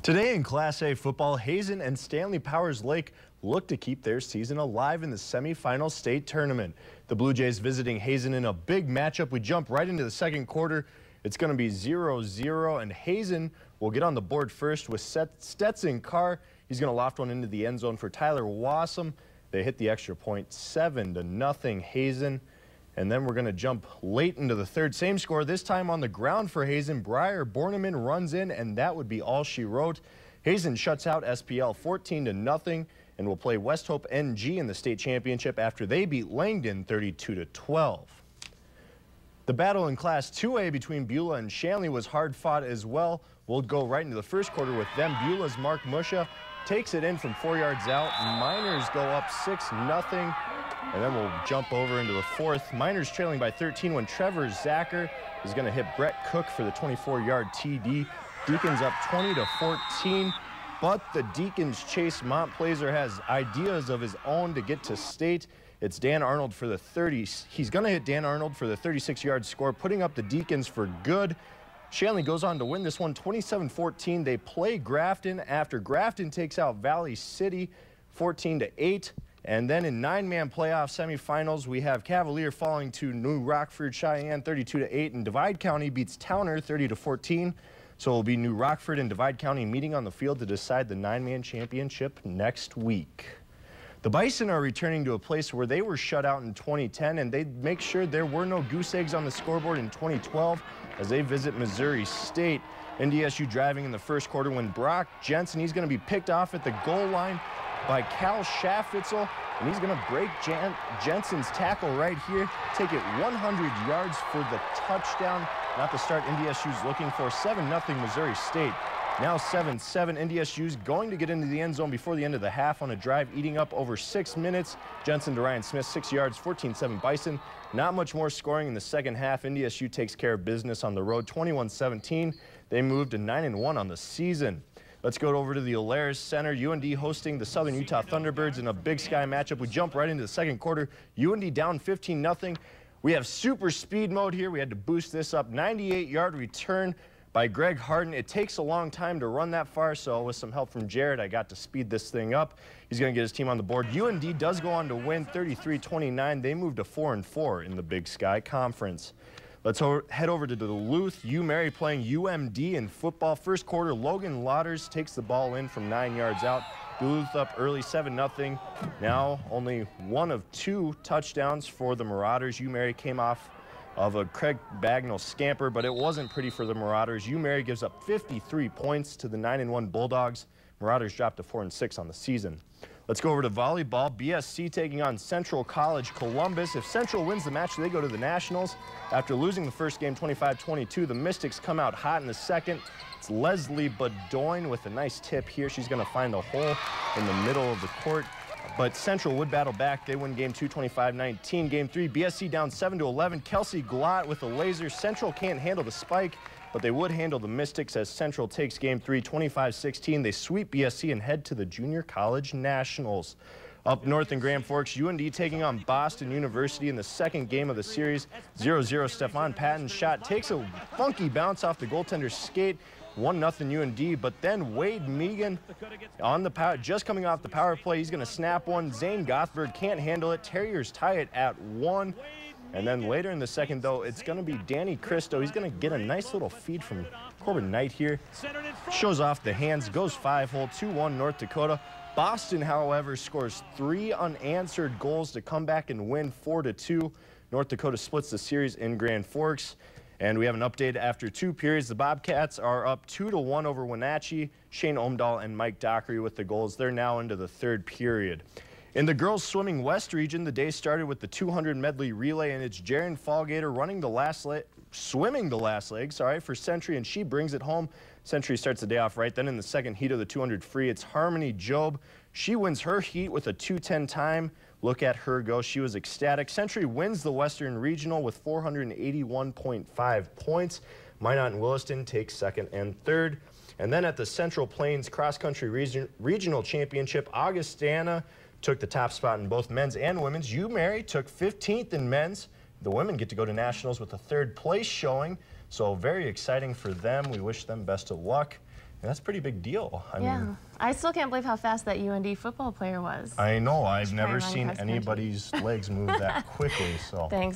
Today in Class A football, Hazen and Stanley Powers Lake look to keep their season alive in the semifinal state tournament. The Blue Jays visiting Hazen in a big matchup. We jump right into the second quarter. It's going to be 0-0, and Hazen will get on the board first with Stetson Carr. He's going to loft one into the end zone for Tyler Wassum. They hit the extra point, 7-0 Hazen. And then we're going to jump late into the third. Same score, this time on the ground for Hazen. Briar Borneman runs in, and that would be all she wrote. Hazen shuts out SPL 14-0 and will play West Hope NG in the state championship after they beat Langdon 32-12. The battle in Class 2A between Beulah and Shanley was hard fought as well. We'll go right into the first quarter with them. Beulah's Mark Musha takes it in from 4 yards out. Miners go up 6-0. And then we'll jump over into the fourth. Miners trailing by 13 when Trevor Zacher is going to hit Brett Cook for the 24-yard TD. Deacons up 20-14. But the Deacons chase Montplaisir has ideas of his own to get to state. It's Dan Arnold for the 30. He's going to hit Dan Arnold for the 36-yard score, putting up the Deacons for good. Shanley goes on to win this one 27-14. They play Grafton after Grafton takes out Valley City 14-8. And then in 9-man playoff semifinals, we have Cavalier falling to New Rockford Cheyenne 32-8, and Divide County beats Towner 30-14. So it'll be New Rockford and Divide County meeting on the field to decide the 9-man championship next week. The Bison are returning to a place where they were shut out in 2010, and they make sure there were no goose eggs on the scoreboard in 2012 as they visit Missouri State. NDSU driving in the first quarter when Brock Jensen, he's going to be picked off at the goal line by Cal Schaeffer, and he's going to break Jensen's tackle right here, take it 100 yards for the touchdown. Not the start NDSU's looking for. 7-0 Missouri State. Now 7-7. NDSU's going to get into the end zone before the end of the half on a drive, eating up over 6 minutes. Jensen to Ryan Smith, 6 yards, 14-7 Bison. Not much more scoring in the second half. NDSU takes care of business on the road, 21-17. They moved to 9-1 on the season. Let's go over to the Alaris Center. UND hosting the Southern Utah Thunderbirds in a Big Sky matchup. We jump right into the second quarter. UND down 15-0. We have super speed mode here. We had to boost this up. 98-yard return by Greg Harden. It takes a long time to run that far, so with some help from Jared, I got to speed this thing up. He's going to get his team on the board. UND does go on to win 33-29. They moved to 4-4 in the Big Sky Conference. Let's head over to Duluth. U-Mary playing UMD in football. First quarter, Logan Lauders takes the ball in from 9 yards out. Duluth up early, 7-0. Now only one of 2 touchdowns for the Marauders. U-Mary came off of a Craig Bagnall scamper, but it wasn't pretty for the Marauders. U-Mary gives up 53 points to the 9-1 Bulldogs. Marauders dropped to 4-6 on the season. Let's go over to volleyball. BSC taking on Central College Columbus. If Central wins the match, they go to the Nationals. After losing the first game 25-22, the Mystics come out hot in the second. It's Leslie Bedoin with a nice tip here. She's going to find the hole in the middle of the court. But Central would battle back. They win game 2, 25-19. Game 3, BSC down 7-11. Kelsey Glott with a laser. Central can't handle the spike, but they would handle the Mystics as Central takes game 3, 25-16. They sweep BSC and head to the Junior College Nationals. Up north in Grand Forks, UND taking on Boston University in the second game of the series. 0-0, Stefan Patton's shot takes a funky bounce off the goaltender's skate. 1-0 UND, but then Wade Megan on the power, just coming off the power play. He's going to snap one. Zane Gothberg can't handle it. Terriers tie it at 1. And then later in the second, though, it's going to be Danny Cristo. He's going to get a nice little feed from Corbin Knight here. Shows off the hands, goes 5-hole, 2-1 North Dakota. Boston, however, scores 3 unanswered goals to come back and win 4-2. North Dakota splits the series in Grand Forks. And we have an update after 2 periods. The Bobcats are up 2-1 over Wenatchee. Shane Omdahl and Mike Dockery with the goals. They're now into the third period. In the girls swimming West region, the day started with the 200 medley relay, and it's Jaren Fallgater running the last leg, swimming the last leg, for Century, and she brings it home. Century starts the day off right. Then in the second heat of the 200 free, it's Harmony Job. She wins her heat with a 2:10 time. Look at her go. She was ecstatic. Century wins the Western Regional with 481.5 points. Minot and Williston take second and third. And then at the Central Plains Cross Country Regional Championship, Augustana took the top spot in both men's and women's. U-Mary took 15th in men's. The women get to go to nationals with a 3rd place showing. So very exciting for them. We wish them best of luck. That's a pretty big deal. I Yeah. mean, I still can't believe how fast that UND football player was. I know. I've never Trying to run seen cross country. anybody's legs move that quickly. So. Thanks.